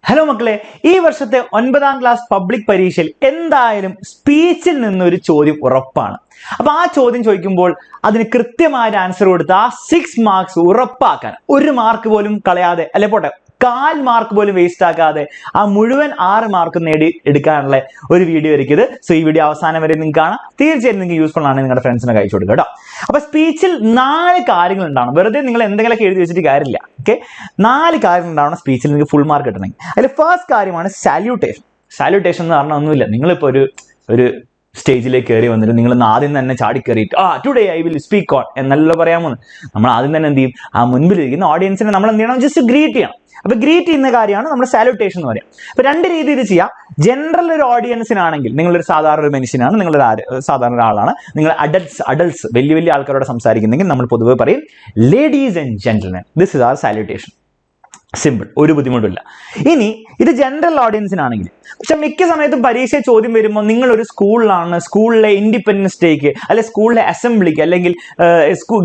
Hello മക്കളെ, ഈ വർഷത്തെ 9ാം ക്ലാസ് പബ്ലിക് പരീക്ഷയിൽ എന്തായാലും സ്പീച്ചിൽ നിന്നൊരു ചോദ്യം ഉറപ്പാണ്. അപ്പൊ ആ ചോദ്യം ചോദിക്കുമ്പോൾ അതിന് കൃത്യമായ ആൻസർ കൊടുത്ത് ആ 6 മാർക്സ് ഉറപ്പാക്കാൻ, 1 മാർക്ക് പോലും കളയാതെ, അല്ലെ പോട്ടെ 1/4 മാർക്ക് പോലും വേസ്റ്റ് ആക്കാതെ ആ മുഴുവൻ 6 മാർക്ക് നേടി എടുക്കാനുള്ള ഒരു വീഡിയോ ആയിരിക്കും. സോ ഈ വീഡിയോ അവസാനം വരെ നിങ്ങൾക്ക് കാണാം. തീർച്ചയായും നിങ്ങൾക്ക് യൂസ്ഫുൾ ആണ്, നിങ്ങളുടെ ഫ്രണ്ട്സിനെ അയച്ചു കൊടുക്കുക കേട്ടോ. അപ്പൊ സ്പീച്ചിൽ 4 കാര്യങ്ങൾ ഉണ്ടാവണം. വെറുതെ നിങ്ങൾ എന്തെങ്കിലുമൊക്കെ എഴുതി വെച്ചിട്ട് കാര്യമില്ല. ഓക്കെ, 4 കാര്യങ്ങൾ ഉണ്ടാവണം സ്പീച്ചിൽ നിങ്ങൾക്ക് ഫുൾ മാർക്ക് കിട്ടണമെങ്കിൽ. അതിൽ ഫസ്റ്റ് കാര്യമാണ് സാല്യൂട്ടേഷൻ. സാല്യൂട്ടേഷൻ എന്ന് പറഞ്ഞാൽ ഒന്നുമില്ല, നിങ്ങളിപ്പോൾ ഒരു സ്റ്റേജിലേക്ക് കയറി വന്നിട്ട് നിങ്ങൾ ആദ്യം തന്നെ ചാടിക്കയറിയിട്ട് today I will speak on എന്നല്ല പറയാമോ. നമ്മൾ ആദ്യം തന്നെ എന്ത് ചെയ്യും, ആ മുൻപിലിരിക്കുന്ന ഓഡിയൻസിനെ നമ്മൾ എന്ത് ചെയ്യണം, ജസ്റ്റ് ഗ്രീറ്റ് ചെയ്യണം. അപ്പൊ ഗ്രീറ്റ് ചെയ്യുന്ന കാര്യമാണ് നമ്മൾ സാല്യൂട്ടേഷൻ എന്ന് പറയാം. അപ്പൊ 2 രീതിയിൽ ചെയ്യാം. ജനറൽ ഒരു ഓഡിയൻസിനാണെങ്കിൽ, നിങ്ങളൊരു സാധാരണ ഒരു മനുഷ്യനാണ്, നിങ്ങളൊരു സാധാരണ ഒരാളാണ്, നിങ്ങൾ അഡൽട്സ് വലിയ ആൾക്കാരോട് സംസാരിക്കുന്നെങ്കിൽ നമ്മൾ പൊതുവെ പറയും ladies and gentlemen, this is our salutation. Simple, ഒരു ബുദ്ധിമുട്ടില്ല. ഇനി ഇത് ജനറൽ ഓഡിയൻസിനാണെങ്കിൽ, പക്ഷെ മിക്ക സമയത്തും പരീക്ഷ ചോദ്യം വരുമ്പോൾ നിങ്ങളൊരു സ്കൂളിലാണ്, സ്കൂളിലെ ഇൻഡിപെൻഡൻസ് ഡേക്ക് അല്ലെ സ്കൂളിലെ അസംബ്ലിക്ക് അല്ലെങ്കിൽ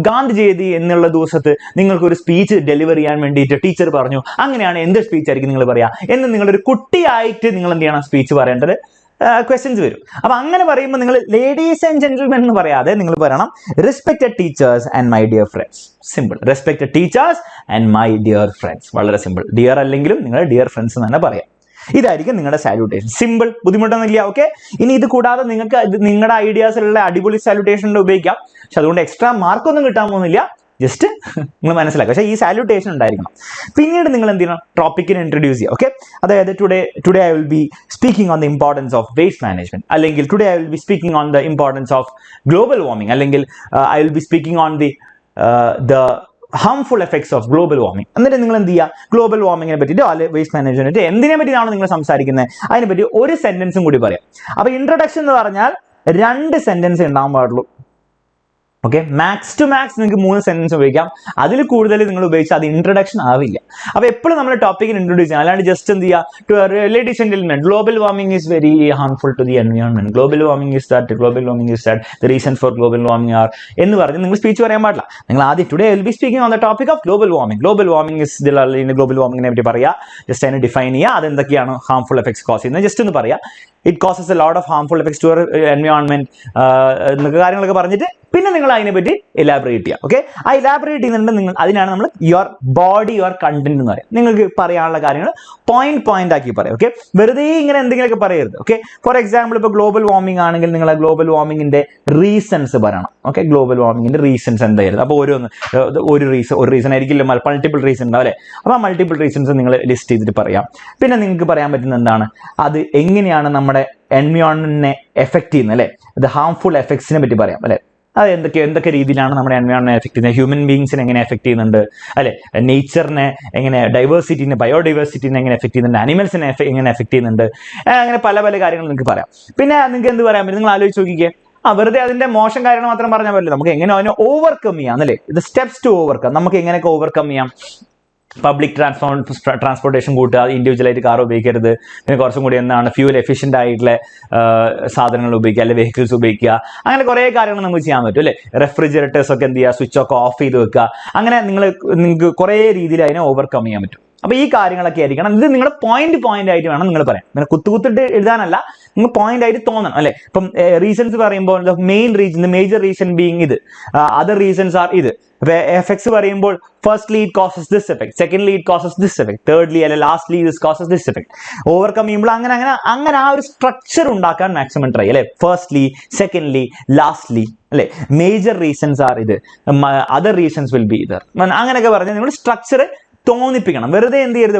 ഗാന്ധി ജയന്തി എന്നുള്ള ദിവസത്ത് നിങ്ങൾക്കൊരു സ്പീച്ച് ഡെലിവർ ചെയ്യാൻ വേണ്ടിയിട്ട് ടീച്ചർ പറഞ്ഞു, അങ്ങനെയാണ് എന്ത് സ്പീച്ച് ആയിരിക്കും നിങ്ങൾ പറയാ എന്ന് നിങ്ങളൊരു കുട്ടിയായിട്ട് നിങ്ങൾ എന്ത് ചെയ്യണം, സ്പീച്ച് പറയേണ്ടത് ക്വസ്റ്റ്യൻസ് വരും. അപ്പൊ അങ്ങനെ പറയുമ്പോൾ നിങ്ങൾ ലേഡീസ് ആൻഡ് ജെന്റിൽമെൻ എന്ന് പറയാതെ നിങ്ങൾ പറയണം respected teachers and my dear friends. Simple, respected teachers and my dear friends. വളരെ സിമ്പിൾ. ഡിയർ അല്ലെങ്കിലും നിങ്ങൾ ഡിയർ ഫ്രണ്ട്സ് എന്ന് തന്നെ പറയാം. ഇതായിരിക്കും നിങ്ങളുടെ സാല്യൂട്ടേഷൻ. സിമ്പിൾ, ബുദ്ധിമുട്ടൊന്നുമില്ല. ഓക്കെ, ഇനി ഇത് കൂടാതെ നിങ്ങൾക്ക് നിങ്ങളുടെ ഐഡിയാസിലുള്ള അടിപൊളി സാല്യൂട്ടേഷൻ ഉപയോഗിക്കാം. പക്ഷെ അതുകൊണ്ട് എക്സ്ട്രാ മാർക്കൊന്നും കിട്ടാൻ പോകുന്നില്ല. ജസ്റ്റ് നിങ്ങൾ മനസ്സിലാക്കുക. പക്ഷേ ഈ സാല്യൂട്ടേഷൻ ഉണ്ടായിരിക്കണം. പിന്നീട് നിങ്ങൾ എന്ത് ചെയ്യണം, ടോപ്പിക്കിനെ ഇൻട്രൊഡ്യൂസ് ചെയ്യുക. ഓക്കെ, അതായത് today I will be speaking on the importance of waste management, അല്ലെങ്കിൽ today I will be speaking on the importance of global warming, അല്ലെങ്കിൽ I will be speaking on the harmful effects of global warming. എന്നിട്ട് നിങ്ങൾ എന്ത് ചെയ്യുക, global വാർമിങ്ങിനെ പറ്റിയിട്ട് അല്ലെങ്കിൽ waste management എന്തിനെ പറ്റിയാണോ നിങ്ങൾ സംസാരിക്കുന്നത് അതിനെപ്പറ്റി ഒരു സെന്റൻസും കൂടി പറയാം. അപ്പൊ ഇൻട്രൊഡക്ഷൻ എന്ന് പറഞ്ഞാൽ 2 സെന്റൻസ് ഉണ്ടാകാൻ പാടുള്ളൂ. ഓക്കെ, മാക്സ് ടു മാക്സ് നിങ്ങൾക്ക് 3 സെന്റൻസ് ഉപയോഗിക്കാം. അതിൽ കൂടുതൽ നിങ്ങൾ ഉപയോഗിച്ചാൽ അത് ഇൻട്രൊഡക്ഷൻ ആവില്ല. അപ്പൊ എപ്പോഴും നമ്മൾ ടോപ്പിക്കിന് ഇൻട്രൊഡ്യൂസ് ചെയ്യാം. അല്ലാണ്ട് ജസ്റ്റ് എന്ത് ചെയ്യുക, ladies and gentlemen, global warming is very harmful to the environment, global warming is that, global warming is that, the reason for global warming are എന്ന് പറഞ്ഞ് നിങ്ങൾ സ്പീച്ച് പറയാൻ പാടില്ല. നിങ്ങൾ ആദ്യം today I will be speaking on the topic of global warming, global warming is global വാർമിങ്ങിനെ പറ്റി പറയുക, ജസ്റ്റ് അതിനെ ഡിഫൈൻ ചെയ്യുക, അതെന്തൊക്കെയാണ് ഹാർംഫുൾ എഫക്ട്സ് കോസ് ചെയ്യുന്നത് ജസ്റ്റ് ഒന്ന് പറയുക. It causes a lot of harmful effects to environment എന്നൊക്കെ കാര്യങ്ങളൊക്കെ പറഞ്ഞിട്ട് പിന്നെ നിങ്ങൾ അതിനെപ്പറ്റി എലാബറേറ്റ് ചെയ്യുക. ഓക്കെ, ആ എലാബറേറ്റ് ചെയ്യുന്നുണ്ട് നിങ്ങൾ, അതിനാണ് നമ്മൾ യുവർ ബോഡി യുവർ കണ്ടന്റ് എന്ന് പറയാം. നിങ്ങൾക്ക് പറയാനുള്ള കാര്യങ്ങൾ പോയിന്റ് ആക്കി പറയാം. ഓക്കെ, വെറുതെ ഇങ്ങനെ എന്തെങ്കിലുമൊക്കെ പറയരുത്. ഓക്കെ, ഫോർ എക്സാമ്പിൾ ഇപ്പോൾ ഗ്ലോബൽ വാർമിംഗ് ആണെങ്കിൽ നിങ്ങൾ ഗ്ലോബൽ വാർമിങ്ങിന്റെ റീസൺസ് പറയണം. ഓക്കെ, ഗ്ലോബൽ വാർമിങ്ങിന്റെ റീസൺസ് എന്തായിരുന്നു. അപ്പോൾ ഒരു റീസൺ ആയിരിക്കില്ല, മൾട്ടിപ്പിൾ റീസൺ ഉണ്ടാവും അല്ലേ. അപ്പോൾ ആ മൾട്ടിപ്പിൾ റീസൺസ് നിങ്ങൾ ലിസ്റ്റ് ചെയ്തിട്ട് പറയാം. പിന്നെ നിങ്ങൾക്ക് പറയാൻ പറ്റുന്ന എന്താണ്, അത് എങ്ങനെയാണ് നമ്മുടെ എൻവയോൺമെന്റിനെ എഫക്ട് ചെയ്യുന്നത് അല്ലേ, അത് ഹാർംഫുൾ എഫക്ട്സിനെ പറ്റി പറയാം അല്ലെ. അത് എന്തൊക്കെ രീതിയിലാണ് നമ്മുടെ എൻവയോൺമെന്റ് എഫക്ട് ചെയ്യുന്നത്, ഹ്യൂമൻ ബീങ്സിനെ എങ്ങനെ എഫക്ട് ചെയ്യുന്നുണ്ട് അല്ലെ, നേച്ചറിനെ എങ്ങനെ, ബയോഡൈവേഴ്സിറ്റിനെ എങ്ങനെ എഫക്ട് ചെയ്യുന്നുണ്ട്, അനിമൽസിനെ എങ്ങനെ എഫക്ട് ചെയ്യുന്നുണ്ട്, അങ്ങനെ പല കാര്യങ്ങൾ നിങ്ങൾക്ക് പറയാം. പിന്നെ നിങ്ങൾക്ക് എന്ത് പറയാൻ പറ്റും, നിങ്ങൾ ആലോചിച്ച് നോക്കിക്കേ. വെറുതെ അതിന്റെ മോശം കാര്യങ്ങൾ മാത്രം പറഞ്ഞാൽ പറ്റില്ല, നമുക്ക് എങ്ങനെ അതിനെ ഓവർകം ചെയ്യാം അല്ലേ, ഇത് സ്റ്റെപ്സ് ടു ഓവർകം, നമുക്ക് എങ്ങനെയൊക്കെ ഓവർകം ചെയ്യാം. പബ്ലിക് ട്രാൻസ്പോർട്ടേഷൻ കൂട്ടുക, ഇൻഡിവിജ്വലായിട്ട് കാർ ഉപയോഗിക്കരുത്, പിന്നെ കുറച്ചും കൂടി എന്താണ് ഫ്യൂൽ എഫിഷ്യൻ്റ് ആയിട്ടുള്ള സാധനങ്ങൾ ഉപയോഗിക്കുക, അല്ലെങ്കിൽ വെഹിക്കിൾസ് ഉപയോഗിക്കുക, അങ്ങനെ കുറേ കാര്യങ്ങൾ നമുക്ക് ചെയ്യാൻ പറ്റും അല്ലേ. റെഫ്രിജറേറ്റേഴ്സ് ഒക്കെ എന്ത് ചെയ്യുക, സ്വിച്ച് ഒക്കെ ഓഫ് ചെയ്ത് വെക്കുക, അങ്ങനെ നിങ്ങൾക്ക് കുറേ രീതിയിൽ അതിനെ ഓവർകം ചെയ്യാൻ പറ്റും. അപ്പൊ ഈ കാര്യങ്ങളൊക്കെ ആയിരിക്കണം. ഇത് നിങ്ങൾ പോയിന്റ് ആയിട്ട് വേണം നിങ്ങൾ പറയാം. ഇങ്ങനെ കുത്തിട്ട് എഴുതാനല്ല, നിങ്ങൾ പോയിന്റ് ആയിട്ട് തോന്നണം അല്ലെ. ഇപ്പം റീസൺസ് പറയുമ്പോൾ മേജർ റീസൺ ബീങ് ഇത്, അതർ റീസൺസ് ആർ ഇത്. എഫക്ട്സ് പറയുമ്പോൾ firstly it causes this effect, secondly it causes this effect, thirdly അല്ലെ lastly this causes this effect. Overcome ചെയ്യുമ്പോൾ അങ്ങനെ ആ ഒരു സ്ട്രക്ചർ ഉണ്ടാക്കാൻ മാക്സിമം ട്രൈ അല്ലെ. ഫസ്റ്റ്ലി, സെക്കൻഡ്ലി, ലാസ്റ്റ്ലി അല്ലെ, മേജർ റീസൺസ് ആർ ഇത്, അതർ റീസൺസ് വിൽ ബി ഇതർ, അങ്ങനെയൊക്കെ പറഞ്ഞ് നിങ്ങൾ സ്ട്രക്ചർ തോന്നിപ്പിക്കണം. വെറുതെ എന്ത് ചെയ്യരുത്,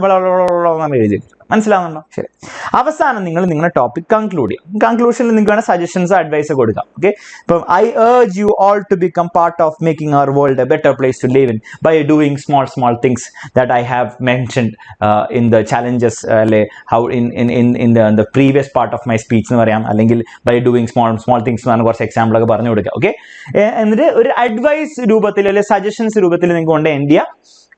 എഴുതി. മനസ്സിലാവുന്നുണ്ടോ? ശരി. അവസാനം നിങ്ങൾ നിങ്ങളുടെ ടോപ്പിക് കൺക്ലൂഡ് ചെയ്യാം. കൺക്ലൂഷനിൽ നിങ്ങൾക്ക് വേണം സജഷൻസ്, അഡ്വൈസ് കൊടുക്കാം. ഓക്കെ, ഇപ്പം I urge you all to become part of making our world a better place to live in by doing small things that I have mentioned in the challenges, how in the previous part of my speech എന്ന് പറയാം, അല്ലെങ്കിൽ by doing small things എന്ന് പറഞ്ഞ കുറച്ച് example ഒക്കെ പറഞ്ഞു കൊടുക്കുക. Okay, എന്നിട്ട് ഒരു അഡ്വൈസ് രൂപത്തിൽ അല്ലെങ്കിൽ സജഷൻസ് രൂപത്തിൽ നിങ്ങൾക്ക് കൊണ്ട് എൻഡ് ചെയ്യാം.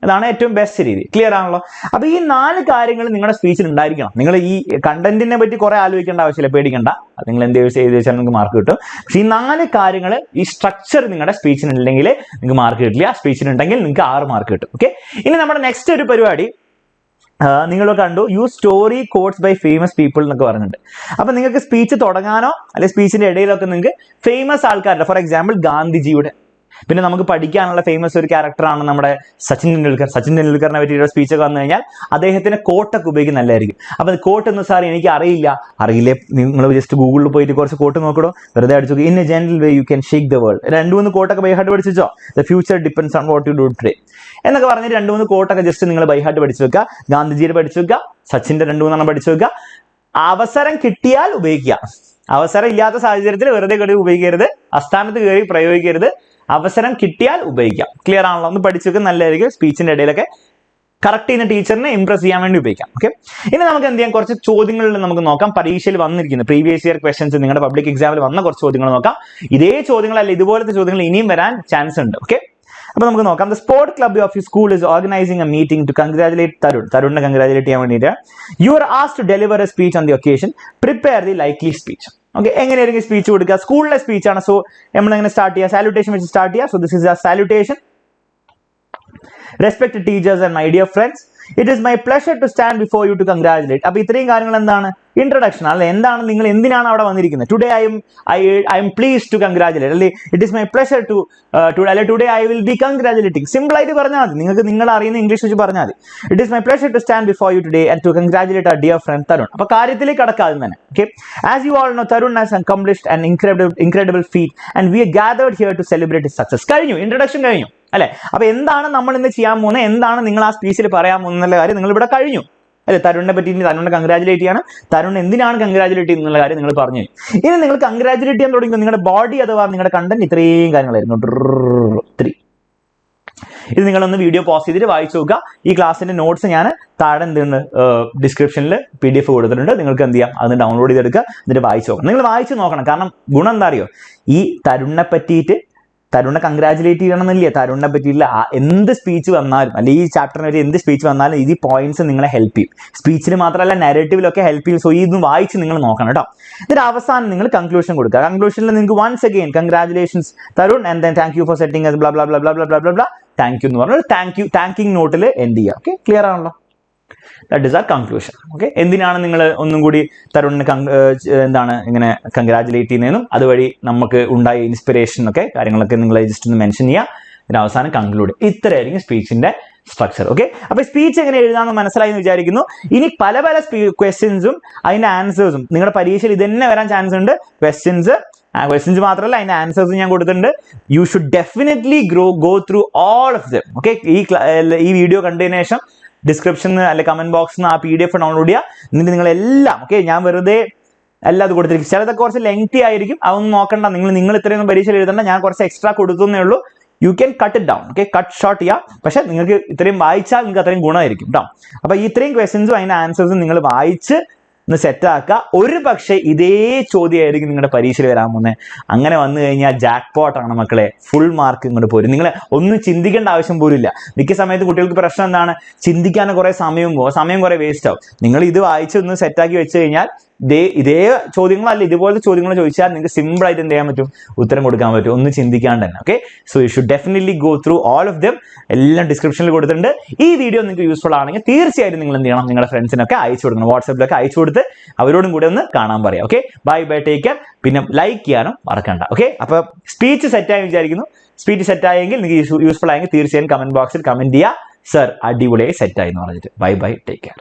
അതാണ് ഏറ്റവും ബെസ്റ്റ് രീതി. ക്ലിയർ ആണല്ലോ? അപ്പൊ ഈ 4 കാര്യങ്ങൾ നിങ്ങളുടെ സ്പീച്ചിൽ ഉണ്ടായിരിക്കണം. നിങ്ങൾ ഈ കണ്ടന്റിനെ പറ്റി കുറെ ആലോചിക്കേണ്ട ആവശ്യമില്ല, പേടിക്കണ്ട. അത് നിങ്ങൾ എന്ത് ചെയ്ത് വെച്ചാൽ നിങ്ങൾക്ക് മാർക്ക് കിട്ടും. പക്ഷെ ഈ 4 കാര്യങ്ങൾ, ഈ സ്ട്രക്ചർ നിങ്ങളുടെ സ്പീച്ചിനുണ്ടെങ്കിൽ നിങ്ങൾക്ക് മാർക്ക് കിട്ടില്ല. സ്പീച്ചിനുണ്ടെങ്കിൽ നിങ്ങൾക്ക് 6 മാർക്ക് കിട്ടും. ഓക്കെ, ഇനി നമ്മുടെ നെക്സ്റ്റ് ഒരു പരിപാടി നിങ്ങൾ കണ്ടു use story quotes by famous people എന്നൊക്കെ പറഞ്ഞിട്ടുണ്ട്. അപ്പൊ നിങ്ങൾക്ക് സ്പീച്ച് തുടങ്ങാനോ അല്ലെങ്കിൽ സ്പീച്ചിന്റെ ഇടയിലൊക്കെ നിങ്ങൾക്ക് ഫേമസ് ആൾക്കാരുടെ, ഫോർ എക്സാമ്പിൾ ഗാന്ധിജിയുടെ, പിന്നെ നമുക്ക് പഠിക്കാനുള്ള ഫേമസ് ഒരു ക്യാരക്ടറാണ് നമ്മുടെ സച്ചിൻ ടെണ്ടുൽക്കറിനെ പറ്റിയുള്ള സ്പീച്ചൊക്കെ വന്നു കഴിഞ്ഞാൽ അദ്ദേഹത്തിന്റെ കോട്ടൊക്കെ ഉപയോഗിക്കുന്ന നല്ലതായിരിക്കും. അപ്പൊ കോട്ട് എന്ന് സാർ എനിക്ക് അറിയില്ലേ, നിങ്ങൾ ജസ്റ്റ് ഗൂഗിളിൽ പോയിട്ട് കുറച്ച് കോട്ട് നോക്കണോ, വെറുതെ അടിച്ചു in a general way you can shake the world, 2-3 കോട്ടൊക്കെ ബൈ ഹാർട്ട് പഠിച്ചോ. The future depends on what you do today എന്നൊക്കെ പറഞ്ഞിട്ട് 2-3 കോട്ടൊക്കെ ജസ്റ്റ് നിങ്ങൾ ബൈ ഹാർട്ട് പഠിച്ചു വെക്കുക. ഗാന്ധിജിയുടെ പഠിച്ചു വെക്കുക, സച്ചിന്റെ 2-3 പഠിച്ചു വെക്കുക. അവസരം കിട്ടിയാൽ ഉപയോഗിക്കുക. അവസരം ഇല്ലാത്ത സാഹചര്യത്തിൽ വെറുതെ കയറി ഉപയോഗിക്കരുത്, അസ്ഥാനത്ത് കയറി പ്രയോഗിക്കരുത്. അവസരം കിട്ടിയാൽ ഉപയോഗിക്കാം. ക്ലിയർ ആണല്ലോ? ഒന്ന് പഠിച്ചു വെക്കുക, നല്ലതായിരിക്കും. സ്പീച്ചിന്റെ ഇടയിലൊക്കെ കറക്റ്റ് ചെയ്യുന്ന ടീച്ചറിനെ ഇംപ്രസ് ചെയ്യാൻ വേണ്ടി ഉപയോഗിക്കാം. ഓക്കെ, ഇനി നമുക്ക് എന്ത് ചെയ്യാം, കുറച്ച് ചോദ്യങ്ങളിൽ നമുക്ക് നോക്കാം. പരീക്ഷയിൽ വന്നിരിക്കുന്ന പ്രീവിയസ് ഇയർ ക്വസ്റ്റൻസ്, നിങ്ങളുടെ പബ്ലിക് എക്സാമിൽ വന്ന കുറച്ച് ചോദ്യങ്ങൾ നോക്കാം. ഇതേ ചോദ്യങ്ങളല്ല, ഇതുപോലത്തെ ചോദ്യങ്ങൾ ഇനിയും വരാൻ ചാൻസ് ഉണ്ട്. ഓക്കെ, അപ്പൊ നമുക്ക് നോക്കാം. The sport club of you school is organizing a meeting to congratulate തരുണിനെ കൺഗ്രാജുലേറ്റ് ചെയ്യാൻ വേണ്ടിയിട്ട്. You are asked to deliver a speech on the occasion. Prepare the likely speech. Okay, എങ്ങനെയായിരിക്കും സ്പീച്ച് കൊടുക്കുക? സ്കൂളിലെ സ്പീച്ചാണ്. സോ നമ്മൾ എങ്ങനെ സ്റ്റാർട്ട് ചെയ്യുക? Salutation വെച്ച് സ്റ്റാർട്ട് ചെയ്യുക. So this is A salutation. Respected teachers and my dear friends, it is my pleasure to stand before you to congratulate. അപ്പോൾ ഇത്രയും കാര്യങ്ങൾ എന്താണ്? ഇൻട്രൊഡക്ഷൻ അല്ലെ? എന്താണ് നിങ്ങൾ എന്തിനാണ് അവിടെ വന്നിരിക്കുന്നത്? Today I am pleased to congratulate അല്ലെ? It is my pleasure to today I will be congratulating. Simple ആയിട്ട് പറഞ്ഞാൽ മതി. നിങ്ങൾക്ക് നിങ്ങൾ അറിയുന്ന ഇംഗ്ലീഷ് വെച്ച് പറഞ്ഞാൽ മതി. It is my pleasure to stand before you today and to congratulate our dear friend Tarun. അപ്പോൾ കാര്യത്തിലേക്ക് കടക്കാതെ തന്നെ. Okay, as you all know, Tarun has accomplished an incredible feat and we are gathered here to celebrate his success. കഴിഞ്ഞു, introduction കഴിഞ്ഞു അല്ലെ? അപ്പൊ എന്താണ് നമ്മൾ ഇന്ന് ചെയ്യാൻ പോകുന്നത്, എന്താണ് നിങ്ങൾ ആ സ്പീച്ചിൽ പറയാൻ പോകുന്ന കാര്യം നിങ്ങൾ ഇവിടെ കഴിഞ്ഞു അല്ലെ? തരുണിനെ പറ്റി തരുണിനെ കൺഗ്രാജുലേറ്റ് ചെയ്യണം. തരുൺ എന്തിനാണ് കൺഗ്രാജുലേറ്റ് ചെയ്യുന്നുള്ള കാര്യം നിങ്ങൾ പറഞ്ഞു. ഇനി നിങ്ങൾ കൺഗ്രാജുലേറ്റ് ചെയ്യാൻ തുടങ്ങുമ്പോൾ നിങ്ങളുടെ ബോഡി അഥവാ നിങ്ങളുടെ കണ്ടന്റ് ഇത്രയും കാര്യങ്ങളായിരുന്നു. 3 ഇത് നിങ്ങളൊന്ന് വീഡിയോ പോസ് ചെയ്തിട്ട് വായിച്ചു നോക്കുക. ഈ ക്ലാസ്സിന്റെ നോട്ട്സ് ഞാൻ താഴെ എന്തുണ്ട് ഡിസ്ക്രിപ്ഷനിൽ PDF കൊടുത്തിട്ടുണ്ട്. നിങ്ങൾക്ക് എന്ത് ചെയ്യാം, അത് ഡൗൺലോഡ് ചെയ്തെടുക്കുക, എന്നിട്ട് വായിച്ചു നോക്കണം. നിങ്ങൾ വായിച്ചു നോക്കണം. കാരണം ഗുണം എന്താ അറിയോ, ഈ തരുണിനെ പറ്റിയിട്ട് തരുണിനെ കൺഗ്രാജുലേറ്റ് ചെയ്യണമെന്നില്ല, തരുണിനെ പറ്റിയില്ല എന്ത് സ്പീച്ച് വന്നാലും അല്ലെങ്കിൽ ഈ ചാപ്റ്ററിന് ഒരു എന്ത് സ്പീച്ച് വന്നാലും ഈ പോയിന്റ്സ് നിങ്ങളെ ഹെൽപ്പ് ചെയ്യും. സ്പീച്ചിൽ മാത്രമല്ല നാരേറ്റീവിലൊക്കെ ഹെൽപ്പ് ചെയ്യും. സോ ഇത് വായിച്ച് നിങ്ങൾ നോക്കണം കേട്ടോ. ഇതിന്റെ അവസാനം നിങ്ങൾ കൺക്ലൂഷൻ കൊടുക്കുക. കൺക്ലൂഷനിൽ നിങ്ങൾക്ക് once again congratulations Tarun and then thank you for setting blah blah blah blah blah blah blah thank you എന്ന് പറഞ്ഞാൽ താങ്കിങ് നോട്ടിൽ എൻഡ് ചെയ്യുക. ഓക്കെ, ക്ലിയർ ആണല്ലോ? That is our conclusion. Okay, എന്തിനാണ് നിങ്ങൾ ഒന്നും കൂടി തരുണിനെ എന്താണ് ഇങ്ങനെ കൺഗ്രാജുലേറ്റ് ചെയ്യുന്നതെന്നും അതുവഴി നമുക്ക് ഉണ്ടായ ഇൻസ്പിറേഷൻ ഒക്കെ കാര്യങ്ങളൊക്കെ നിങ്ങൾ ജസ്റ്റ് ഒന്ന് മെൻഷൻ ചെയ്യുക. ഇതിന് അവസാനം കൺക്ലൂഡ്. ഇത്രയായിരിക്കും സ്പീച്ചിന്റെ സ്ട്രക്ചർ. ഓക്കെ, അപ്പൊ സ്പീച്ച് എങ്ങനെ എഴുതാമെന്ന് മനസ്സിലായി എന്ന് വിചാരിക്കുന്നു. ഇനി പല ക്വസ്റ്റ്യൻസും അതിന്റെ ആൻസേഴ്സും നിങ്ങളുടെ പരീക്ഷയിൽ ഇത് തന്നെ വരാൻ ചാൻസ് ഉണ്ട്. ക്വസ്റ്റ്യൻസ് മാത്രമല്ല അതിന്റെ ആൻസേഴ്സ് ഞാൻ കൊടുത്തിട്ടുണ്ട്. You should definitely go through all of them. Okay, ഈ വീഡിയോ കണ്ടതിന് ശേഷം ഡിസ്ക്രിപ്ഷനിൽ അല്ലെ കമന്റ് ബോക്സിൽ നിന്ന് ആ PDF ഡൗൺലോഡ് ചെയ്യുക. എന്നിട്ട് നിങ്ങളെല്ലാം ഓക്കെ, ഞാൻ വെറുതെ എല്ലാം അത് കൊടുത്തിരിക്കും. ചിലതൊക്കെ കുറച്ച് ലെങ്തി ആയിരിക്കും, അതൊന്നും നോക്കണ്ട. നിങ്ങൾ ഇത്രയൊന്നും പരീക്ഷയിൽ എഴുതണ്ട. ഞാൻ കുറച്ച് എക്സ്ട്രാ കൊടുക്കുന്നേ ഉള്ളൂ. You can cut it down. Okay, cut short ചെയ്യാം. പക്ഷെ നിങ്ങൾക്ക് ഇത്രയും വായിച്ചാൽ നിങ്ങൾക്ക് അത്രയും ഗുണമായിരിക്കും കേട്ടോ. അപ്പൊ ഇത്രയും ക്വസ്റ്റ്യൻസും അതിന്റെ ആൻസേഴ്സും നിങ്ങൾ വായിച്ച് ഒന്ന് സെറ്റാക്കുക. ഒരു പക്ഷേ ഇതേ ചോദ്യമായിരിക്കും നിങ്ങളുടെ പരീക്ഷയിൽ വരാൻ പോകുന്നത്. അങ്ങനെ വന്നു കഴിഞ്ഞാൽ ജാക്ക് പോട്ടാണ് മക്കളെ, ഫുൾ മാർക്ക് ഇങ്ങോട്ട് പോരും. നിങ്ങൾ ഒന്നും ചിന്തിക്കേണ്ട ആവശ്യം പോലും ഇല്ല. മിക്ക സമയത്ത് കുട്ടികൾക്ക് പ്രശ്നം എന്താണ്, ചിന്തിക്കാൻ കുറെ സമയം കുറെ വേസ്റ്റ് ആവും. നിങ്ങൾ ഇത് വായിച്ച് ഒന്ന് സെറ്റാക്കി വെച്ച് കഴിഞ്ഞാൽ ഇതേ ചോദ്യങ്ങളല്ല ഇതുപോലത്തെ ചോദ്യങ്ങൾ ചോദിച്ചാൽ നിങ്ങൾക്ക് സിമ്പിൾ ആയിട്ട് എന്ത് ചെയ്യാൻ പറ്റും, ഉത്തരം കൊടുക്കാൻ പറ്റും, ഒന്നും ചിന്തിക്കാണ്ട് തന്നെ. Okay, so you should definitely go through all of them. എല്ലാം ഡിസ്ക്രിപ്ഷനിൽ കൊടുത്തിട്ടുണ്ട്. ഈ വീഡിയോ നിങ്ങൾക്ക് യൂസ്ഫുൾ ആണെങ്കിൽ തീർച്ചയായിട്ടും നിങ്ങൾ എന്ത് ചെയ്യണം, നിങ്ങളുടെ ഫ്രണ്ട്സിനൊക്കെ അയച്ചു കൊടുക്കണം. വാട്സാപ്പിലൊക്കെ അയച്ചു കൊടുത്ത് അവരോടും കൂടെ ഒന്ന് കാണാൻ പറയാം. Okay, bye take care. പിന്നെ ലൈക്ക് ചെയ്യാനും മറക്കണ്ട. ഓക്കെ, അപ്പൊ സ്പീച്ച് സെറ്റായി വിചാരിക്കുന്നു. സ്പീച്ച് സെറ്റായെങ്കിൽ നിങ്ങൾക്ക് യൂസ്ഫുൾ ആയെങ്കിൽ തീർച്ചയായും കമന്റ് ബോക്സിൽ കമന്റ് ചെയ്യുക, സർ അടിപൊളിയായി സെറ്റായി എന്ന് പറഞ്ഞിട്ട്. Bye take care.